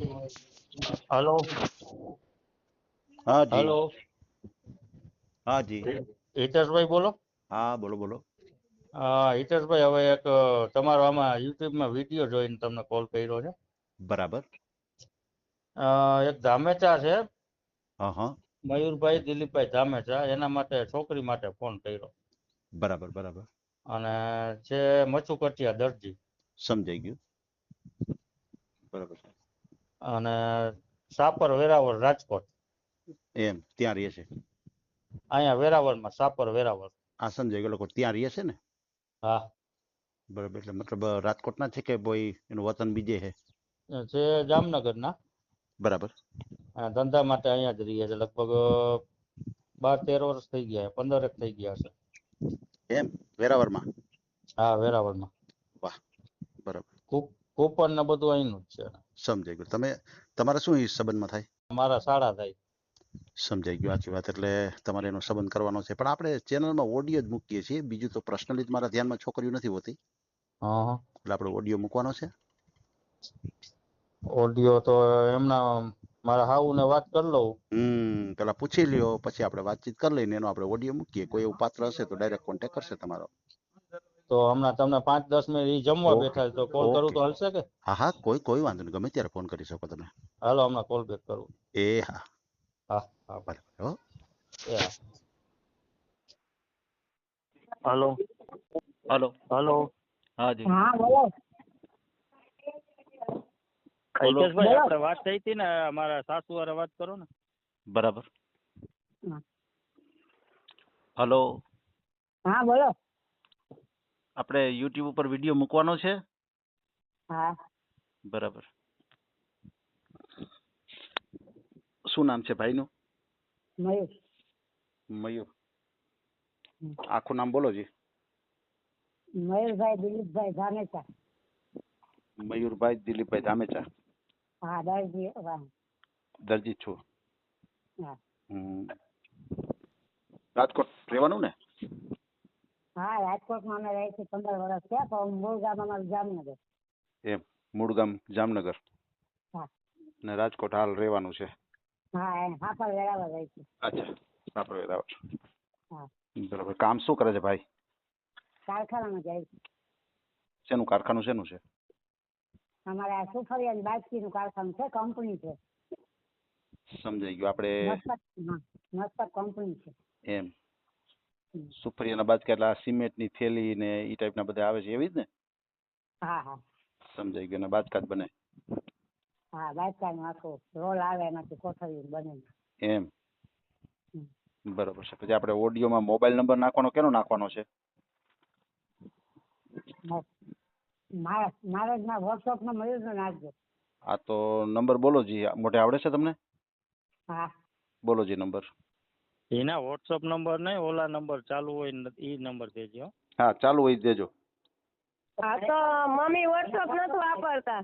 Hello. हाँ जी। Hello. हाँ जी। હિતેશભાઈ બોલો. हाँ बोलो बोलो। હા હિતેશભાઈ, હવે એક તમારો આમાં યુટ્યુબમાં વિડીયો જોઈને તમને કોલ કર્યો છે. बराबर। એક ધામેચા છે, हाँ हाँ। મયુરભાઈ દિલીપભાઈ ધામેચા, એના માટે છોકરી માટે ફોન કર્યો. बराबर बराबर। અને છે મચુકટિયા દરજી. समझाई गયું। બરાબર છે. અને સાપર વેરાવળ રાજકોટ. એમ ત્યાં રહે છે? અહીંયા વેરાવળમાં, સાપર વેરાવળ. આ સમજાઈ ગયો. લોકો ત્યાં રહે છે ને? હા. બરાબર. એટલે મતલબ રાજકોટના છે કે કોઈ એનું વતન બીજે છે? છે જામનગરના. બરાબર. ધંધા માટે અહીંયા જ રહીએ છે. લગભગ 12-13 વર્ષ થઈ ગયા, 15 થઈ ગયા છે. એમ વેરાવળમાં? હા, વેરાવળમાં. વાહ. બરાબર. કૂપન ને બધું અહીંનું જ છે. સમજાઈ ગયું. તમે તમારે શું એ સંબંધમાં થાય? મારા શાળા થાય. સમજાઈ ગયું. આખી વાત. એટલે તમારે એનો સંબંધ કરવાનો છે. પણ આપણે ચેનલમાં ઓડિયો જ મૂકીએ છીએ, બીજું તો પર્સનલી મારા ધ્યાનમાં છોકરીઓ નથી હોતી. હા. એટલે આપણે ઓડિયો મૂકવાનો છે. ઓડિયો તો એમના મારા હાઉને વાત કરી લઉં. પેલા પૂછી લ્યો, પછી આપણે વાતચીત કરી લઈને એનો આપણે ઓડિયો મૂકીએ. કોઈ એવું પાત્ર હશે તો ડાયરેક્ટ કોન્ટેક્ટ કરશે તમારો. તો હમણાં તમને 5-10 મિનિટ ઈ જમવા ઓકે બેઠા તો કોલ કરું ઓકે. તો હાલશે કે? હા હા, કોઈ વાંધો નહીં. ગમે ત્યારે ફોન કરી શકો તમે. હાલો, હમણાં કોલ બેક કરું. એ હા. હા હા. બરાબર. હો. એ હા. હલો. હલો. હલો. હા જી. હા બોલો. હિતેશભાઈ, આપણે વાત થઈ હતી ને, મારા સાસુ હારે વાત કરો ને. બરાબર. હા. હલો. હા બોલો. આપણે યુટ્યુબ ઉપર વિડીયો મૂકવાનો છે. હા. બરાબર. શું નામ છે ભાઈનું? મયુર. મયુર. આખું નામ બોલો જી. મયુરભાઈ દિલીપભાઈ ધામેચા. મયુરભાઈ દિલીપભાઈ ધામેચા. હા દરજી. દરજી છો? હા. રાજકોટ રહેવાનું ને? હા, રાજકોટમાં અમે રહી છીએ 15 વર્ષ થયા, પણ મૂળ ગામ અમારું જામનગર. એમ. મૂળ ગામ જામનગર હા. ને રાજકોટ હાલ રહેવાનું છે? હા, હાપર વેરાવળ રહી છીએ. અચ્છા, આપણે વેરાવળ. હા. બરાબર. કામ શું કરે છે ભાઈ? કારખાનામાં જાય છે. શેનું કારખાનું શેનું છે? અમારે આ સુફરિયાની બાજકીનું કારખાનું છે, કંપની છે. સમજાઈ ગયું. આપણે મસ્તક કંપની છે. એમ. સુફરિયાના બાદ કેટલા સિમેન્ટની થેલી ને ઈ ટાઈપના બધા આવે છે, એવી જ ને? હા હા. સમજાઈ ગયું. ને બાદકાત બને? હા, બાજકાનું આખું રોલ આવે, એમાંથી કોથળી બને. એમ. બરોબર છે. પછી આપણે ઓડિયોમાં મોબાઈલ નંબર નાખવાનો કેનો નાખવાનો છે? મારે જ ના વોટ્સઅપમાં મળ્યું તો નાખજો. આ તો નંબર બોલો જી. મોઢે આવડે છે તમને? હા. બોલો જી નંબર. એના વોટ્સઅપ નંબર નહીં, ઓલા નંબર ચાલુ હોય ને ઈ નંબર દેજો. હા, ચાલુ હોય દેજો. હા તો મમ્મી વોટ્સઅપ નતું વાપરતા.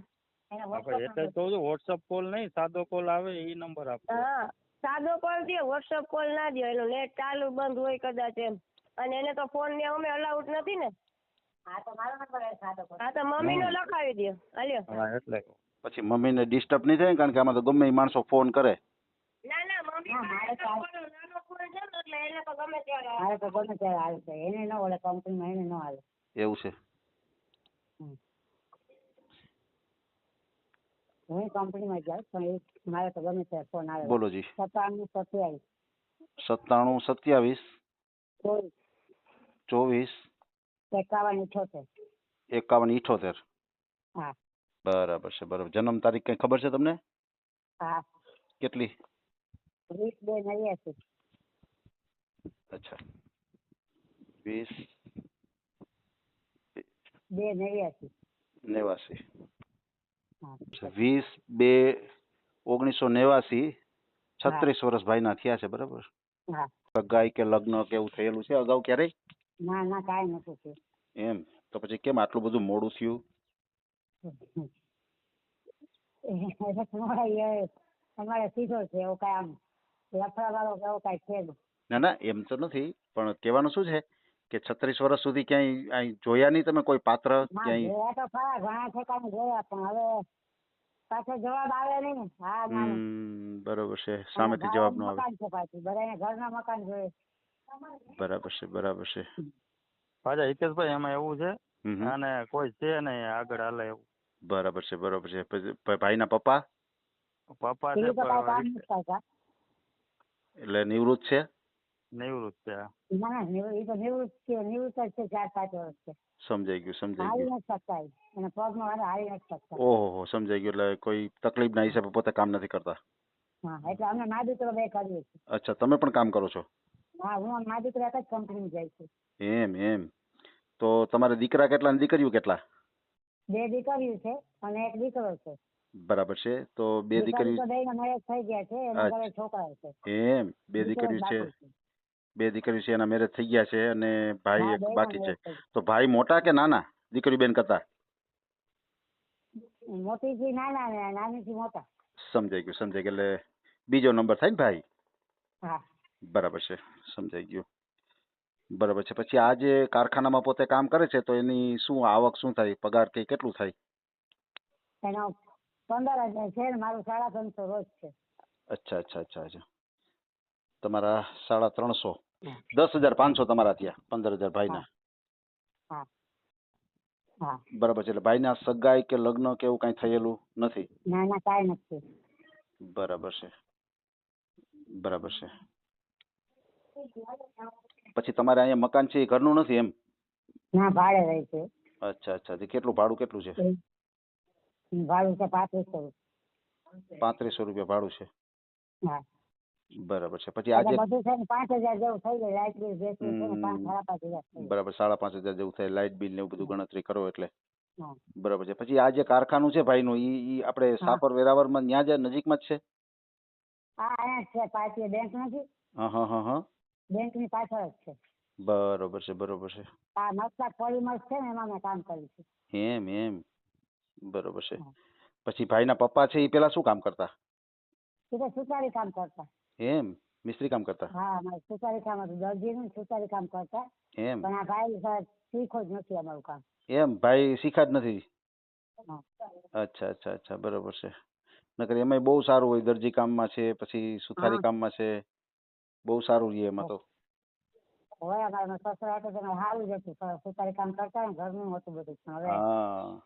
એટલે તો વોટ્સઅપ કોલ નહીં, સાદો કોલ આવે એ નંબર આપો. હા, સાદો કોલ દે, વોટ્સઅપ કોલ ના દે. એનું નેટ ચાલુ બંધ હોય કદાચ એમ. અને એને તો ફોન ને અમે અલાઉડ નથી ને. હા તો મારો નંબર સાદો કોલ. હા તો મમ્મી નો લખાવી દે. હાલ્યો. હા એટલે પછી મમ્મીને ડિસ્ટર્બ નહીં થાય ને, કારણ કે આમાં તો ગમે એ માણસો ફોન કરે. ના ના મમ્મી મારે તો નાનો ફોન છે ને, એટલે એને તો ગમે ત્યારે હાલે. તો ગમે ત્યારે હાલે છે. એને ન ઓલે કંપનીમાં એને ન હાલે. એવું છે? હું કંપનીમાં જાઉં પણ મારે તો ગમે ત્યારે ફોન આવે. બોલો જી. 97 97 27 24 51 78. હા. બરાબર છે. બરાબર. જન્મ તારીખ કઈ ખબર છે તમને? હા. કેટલી? 20-2-89. અચ્છા. 20-2-89. હા. 20-2-1989. 36 વર્ષ ભાઈના થયા છે. બરાબર. હા. સગાઈ કે લગ્ન કે એવું થયેલું છે અગાઉ ક્યારેય? ના ના, કાંઈ નતું થયું. એમ. તો પછી કેમ આટલું બધું મોડું થયું? તમારે સીધો છે એવો કાંઈ આમ લફડા વાળો એવો કાંઈ છે નહીં. ના ના, એમ તો નથી, પણ કહેવાનું શું છે કે 36 વર્ષ સુધી ક્યાંય જોયા નહીં તમે કોઈ પાત્ર ના, ક્યાંય? જોયા તો ખરા, ઘણા ઠેકાણે જોયા, પણ હવે પાછો જવાબ આવે નહીં ને. હા ના ના. બરોબર છે, અને સામેથી જવાબ ન ભાડાનું આવે. મકાન છે પાછું, બધાને ઘરના મકાન જોઈએ. બરાબર છે, બરાબર છે. પાછા હિતેશભાઈ એમાં એવું છે હમ હમ. અને કોઈ છે નહીં આગળ હાલે એવું. બરાબર છે, બરાબર છે. પછી ભાઈના પપ્પા પપ્પા એ છે તો કાંઈ કામ નથી કરતા. એટલે નિવૃત્ત છે. નિવૃત્ત છે. ના ના એ તો નિવૃત્ત છે, નિવૃત્ત જ છે, 4-5 વર્ષ છે. સમજાઈ ગયું, સમજાઈ હાલી ગયું. નથી શકતા એ. એને પગમાં વાંધો, હાલી નથી શકતા. ઓહો, સમજાઈ ગયું. એટલે કોઈ તકલીફના હિસાબે પોતે કામ નથી કરતા. હા એટલે અમે મા દીકરો બે કરીએ છીએ. અચ્છા, તમે પણ કામ કરો છો? હા હું મા દીકરો એક જ કંપનીમાં જાય છું. એમ. તો તમારે દીકરા કેટલા ને દીકરીઓ કેટલા? 2 દીકરીઓ છે અને 1 દીકરો છે. બરાબર છે. તો 2 દીકરી દીકરીઓ. તો બેયના મેરેજ થઈ ગયા છે, એના ઘરે છોકરાઓ છે. એમ 2 દીકરો દીકરીઓ છે. બાકી છે. 2 દીકરીઓ છે, એના મેરેજ થઈ ગયા છે અને ભાઈ હા એક બેયના બાકી છે. મેરેજ થઈ તો ભાઈ મોટા કે નાના દીકરી બેન કરતા? ગયા. મોટીથી નાના ને નાનીથી મોટા. સમજાઈ ગયું, સમજાઈ ગયું. એટલે બીજો નંબર થાય ને ભાઈ? હા. બરાબર છે, સમજાઈ ગયું. બરાબર છે. પછી આ જે કારખાનામાં પોતે કામ કરે છે તો એની શું આવક શું થાય, પગાર કે કેટલું થાય? એનો 15,000 છે ને મારું 550 રોજ છે. અચ્છા અચ્છા અચ્છા અચ્છા. તમારા 350. 10,500 તમારા ત્યાં, 15,000 ભાઈના. હા હા. બરાબર છે. એટલે ભાઈના સગાઈ કે લગ્ન કે એવું કઈ થયેલું નથી? ના ના કાંઈ નથી. બરાબર છે, બરાબર છે. પછી તમારે અહીંયા મકાન છે એ ઘરનું નથી એમ? ના ભાડે રહે છે. અચ્છા અચ્છા. કેટલું ભાડું કેટલું છે? ભાડું છે 3500. 3500 રૂપિયા ભાડું છે. હા. બરાબર છે. પછી એટલે આજે બધું છે ને 5,000 જેવું થઈ જાય. લાઇટ બિલ બેસવું છે ને 5,000 થઈ જાય. બરાબર 5,500 જેવું થાય, લાઇટ બિલ ને એવું બધું ગણતરી કરો એટલે. હા. બરાબર છે. પછી આ જે કારખાનું છે ભાઈનું ઈ આપણે હા. સાપર વેરાવળમાં ત્યાં જ નજીકમાં જ છે? હા અહીંયા જ છે પાછી બેંક નથી, હા હા હા હા. બેંકની પાછળ જ છે. બરોબર છે, બરોબર છે. આ મસ્તા પોલીમર્સ છે ને એમાં મેં કામ કર્યું છે. એમ. બરોબર છે. હા. પછી ભાઈના પપ્પા છે એ પેલા શું કામ કરતા? એ તો સુતારી કામ કરતા. એમ મિસ્ત્રી કામ કરતા? હા અમારે સુતારી કામ હતું, દરજીનું સુતારી કામ કરતા. એમ. પણ આ ભાઈ સાહેબ શીખો જ નથી અમારું કામ. એમ ભાઈ શીખા જ નથી? હા. અચ્છા અચ્છા અચ્છા. બરોબર છે. નકર એમાંય બહુ સારું હોય, દરજી કામમાં છે, પછી સુથારી હા. કામમાં છે, બહુ સારું રહે એમાં તો. હવે અમારા સસરા હતા તો સારું જ હતું, સુતારી કામ કરતા ને ઘરનું હતું બધું. પણ હવે હા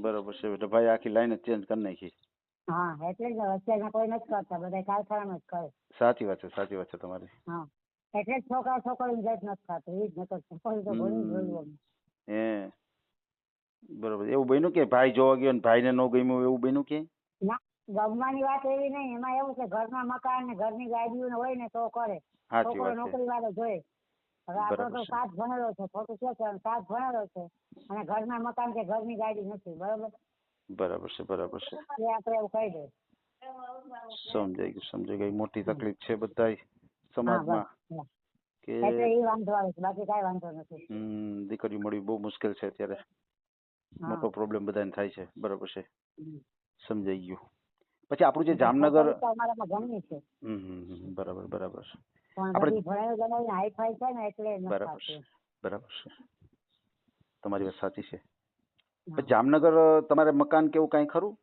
બરોબર છે. એટલે ભાઈ આખી લાઈન જ ચેન્જ કરી નાખી. હા એટલે જ અત્યારના કોઈ નથી કરતા, બધા કારખાનામાં જ કરે. સાચી વાત છે, સાચી વાત છે તમારી. હા એટલે જ છોકરા છોકરીની જાત નથી થતું, એ જ નકર છોકરી તો ઘણી જોયું. હે બરોબર. એવું બન્યું કે ભાઈ જોવા ગયો ને ભાઈને ન ગમ્યું એવું બન્યું કે? ના ગમવાની વાત એવી નહીં, એમાં એવું છે ઘરના મકાન ને ઘરની ગાડીઓ હોય ને તો કરે. સાચી છોકરો વાત છે. નોકરી વાળો જોઈએ. હવે આપણો બરાબર તો છે. 7 ભણેલો છે, ખોટું છે કે 7 ભણેલો છે અને ઘરના મકાન કે ઘરની ગાડી નથી, બરોબર? બરાબર છે, બરાબર છે. એ આપણે એવું કહી દે. સમજાઈ ગયું, સમજાઈ ગઈ. મોટી તકલીફ છે બધાય હા સમાજમાં બસ કે એટલે એ વાંધો આવે છે, બાકી કાંઈ વાંધો નથી. દીકરી મળવી બહુ મુશ્કેલ છે અત્યારે. હા. મોટો પ્રોબ્લેમ બધાને થાય છે. બરોબર છે, હમ. સમજાઈ ગયું. પછી આપણું જે એટલે જામનગર. છોકરી તો અમારામાં ઘણી છે. બરાબર બરાબર. પણ આપણે બધી ભણેલી ગણેલી હાઈફાઈ છે ને એટલે નથી બરાબર છે, થતું. બરાબર છે. તમારી વાત સાચી છે. હા. પછી જામનગર તમારે મકાન કેવું કાંઈ ખરું?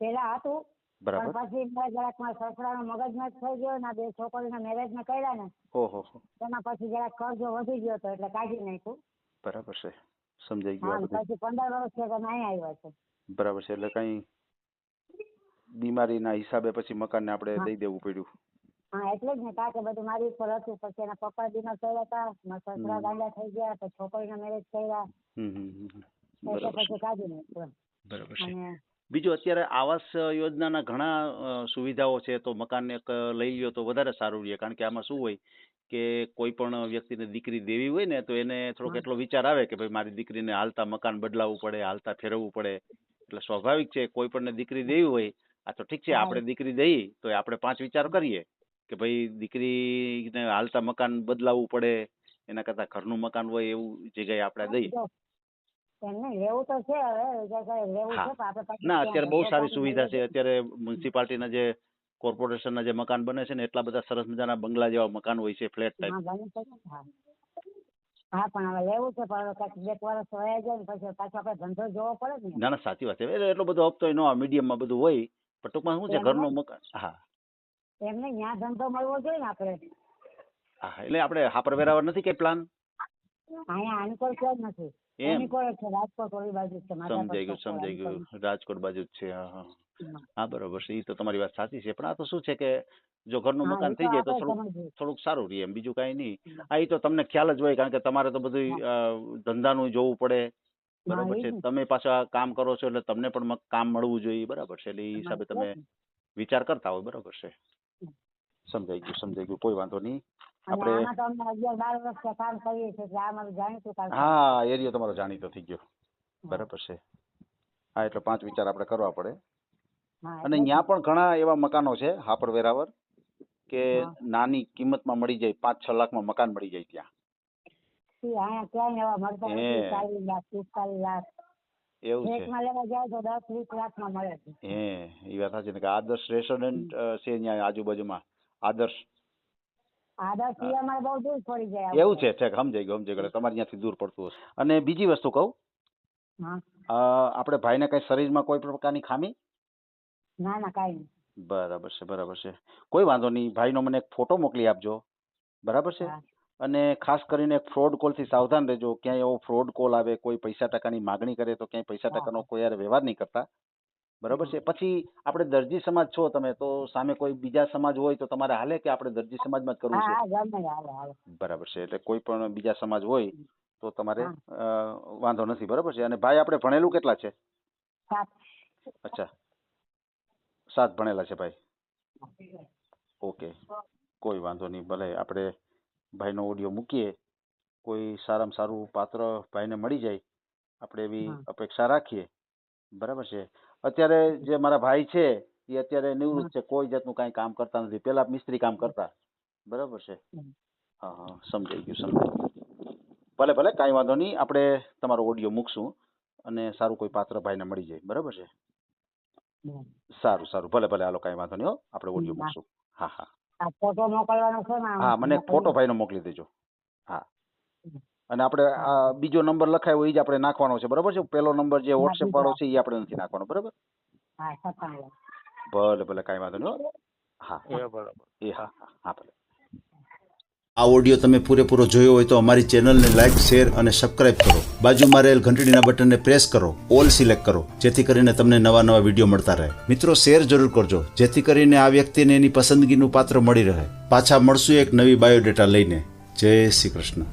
પેલા હતું પણ બરાબર. પછી મેં જરાક મારા સસરાનો મગજમારી થઈ ગયો ને, 2 છોકરીના મેરેજ મેં કર્યા ને ઓહો. તેના પછી જરાક કર્જો વધી ગયો હતો એટલે કાઢી નાખ્યું. બરાબર છે, સમજાઈ હા ગયું. આ બધું પછી 15 વર્ષ થયા તો અહીં આવ્યા છે. બરાબર છે. એટલે કઈ બીમારીના હિસાબે પછી મકાનને આપણે હા. દઈ દેવું પડ્યું. હા એટલે જ ને, કારણ કે બધું મારી ઉપર હતું. પછી એના પપ્પા બીમાર થયા હતા, મારા સસરા ગાંડા થઈ ગયા, પછી છોકરીના મેરેજ કર્યા એટલે બરાબર પછી છે, કાઢી નાખ્યું. બરાબર છે. અને બીજું અત્યારે આવાસ યોજનાના ઘણા સુવિધાઓ છે, તો મકાન એક લઈ લ્યો તો વધારે સારું રહે. કારણ કે આમાં શું હોય કે કોઈ પણ વ્યક્તિને દીકરી દેવી હોય ને તો એને થોડોક હા. એટલો વિચાર આવે કે ભાઈ મારી દીકરીને હાલતા મકાન બદલાવવું પડે, હાલતા ફેરવવું પડે. એટલે સ્વાભાવિક છે કોઈ પણને દીકરી દેવી હોય, આ તો ઠીક છે હા. આપણે દીકરી દઈ તો આપણે 5 વિચારો કરીએ કે ભાઈ દીકરીને હાલતા મકાન બદલાવવું પડે, એના કરતા ઘરનું મકાન હોય એવું જગ્યાએ આપણે દઈએ. એમ નહીં લેવું તો છે, હવે લેવું છે પણ આપણે પાછું ના ત્યાં અત્યારે બહુ ધંધો સારી પાણી સુવિધા છે. લઈએ. અત્યારે મ્યુનિસિપાલિટીના જે કોર્પોરેશનના જે મકાન બને છે ને એટલા બધા સરસ મજાના બંગલા જેવા મકાન હોય છે, ફ્લેટ ટાઈપ. હા બની શકે. હા હા પણ હવે લેવું છે પણ હવે કાંઈક 2 વર્ષ વયા જાય ને પછી પાછો આપણે ધંધો જોવો પડે ને. ના ના સાચી વાત છે. એટલો બધો હપ્તો ન મીડિયમમાં બધું હોય પણ ટૂંકમાં શું છે એમ ઘરનું નહીં. મકાન. હા એમને ત્યાં ધંધો મળવો જોઈએ ને આપણે. હા એટલે આપણે હાપર વેરાવળ નથી કઈ પ્લાન? અહીંયા આનકોર ક્યાં જ નથી. એમ અનીકોર જ છે, રાજકોટ ઓલી બાજુ જ છે. સમજાઈ ગયું. રાજકોટ બાજુ જ છે. હા હા હા બરોબર છે. એ તો તમારી વાત સાચી છે. પણ આ તો શું છે કે જો ઘરનું મકાન થઈ જાય તો થોડુંક સારું રહે એમ, બીજું કાંઈ નહીં. આ એ તો તમને ખ્યાલ જ હોય કારણ કે તમારે તો બધું ધંધાનું જોવું પડે. બરાબર છે. તમે પાછા કામ કરો છો એટલે તમને પણ કામ મળવું જોઈએ. બરાબર છે. એટલે એ હિસાબે તમે વિચાર કરતા હોય. બરાબર છે. સમજાઈ ગયું. કોઈ વાંધો નહીં. હા એરિયો તમારો જાણીતો થઈ ગયો. બરાબર છે. હા એટલે 5 વિચાર આપણે કરવા પડે. અને અહીંયા પણ ઘણા એવા મકાનો છે હાપર વેરાવળ કે નાની કિંમતમાં મળી જાય, 5-6 લાખમાં મકાન મળી જાય ત્યાં. એવું છે. એ વાત સાચી ને કે આદર્શ રેસ્ટોરન્ટ છે અહીંયા આજુબાજુમાં. આદર્શ એવું છે. સમજાઈ ગયું. તમારે ત્યાંથી દૂર પડતું હશે. અને બીજી વસ્તુ કહું, આપણે ભાઈને કઈ શરીરમાં કોઈ પ્રકારની ખામી? ના કાંઈ નહીં. બરાબર છે. કોઈ વાંધો નહીં. ભાઈનો મને એક ફોટો મોકલી આપજો. બરાબર છે. અને ખાસ કરીને એક ફ્રોડ કોલ થી સાવધાન રહેજો. ક્યાંય એવો ફ્રોડ કોલ આવે, કોઈ પૈસા ટકાની માગણી કરે તો ક્યાંય પૈસા ટકાનો કોઈ યાર વ્યવહાર નહીં કરતા. બરાબર છે. પછી આપણે દરજી સમાજ છો તમે, તો સામે કોઈ બીજા સમાજ હોય તો તમારે હાલે કે આપણે દરજી સમાજમાં જ કરવું છે? બરાબર છે. એટલે કોઈ પણ બીજા સમાજ હોય તો તમારે વાંધો નથી. બરાબર છે. અને ભાઈ આપણે ભણેલું કેટલા છે? 7. અચ્છા 7 ભણેલા છે ભાઈ. ઓકે કોઈ વાંધો નહીં. ભલે આપણે ભાઈનો ઓડિયો મૂકીએ. કોઈ સારામાં સારું પાત્ર ભાઈને મળી જાય આપણે એવી અપેક્ષા રાખીએ. બરાબર છે. અત્યારે જે મારા ભાઈ છે એ અત્યારે નિવૃત્ત છે, કોઈ જાતનું કાંઈ કામ કરતા નથી. પેલા મિસ્ત્રી કામ કરતા. બરાબર છે. હા સમજાઈ ગયું. ભલે કાંઈ વાંધો નહીં. આપણે તમારો ઓડિયો મૂકશું અને સારું કોઈ પાત્ર ભાઈને મળી જાય. બરાબર છે. સારું ભલે હાલો કાંઈ વાંધો નહીં. આપણે ઓડિયો મૂકશું. હા ફોટો મોકલવાનો છે ને? હા મને ફોટો ભાઈનો મોકલી દેજો. હા અને આપણે આ બીજો નંબર લખાયો એ જ આપણે નાખવાનો છે. બરાબર છે. પેલો નંબર જે વોટ્સએપ વાળો છે એ આપણે નથી નાખવાનો. બરાબર. ભલે કાંઈ વાંધો નહીં. હા ભલે. આ ઓડિયો તમે પૂરેપૂરો જોયો હોય તો અમારી ચેનલને લાઇક, શેર અને સબસ્ક્રાઇબ કરો. બાજુમાં રહેલ ઘંટડીના બટનને પ્રેસ કરો, ઓલ સિલેક્ટ કરો, જેથી કરીને તમને નવા વિડીયો મળતા રહે. મિત્રો શેર જરૂર કરજો, જેથી કરીને આ વ્યક્તિને એની પસંદગીનું પાત્ર મળી રહે. પાછા મળશું એક નવી બાયોડેટા લઈને. જય શ્રી કૃષ્ણ.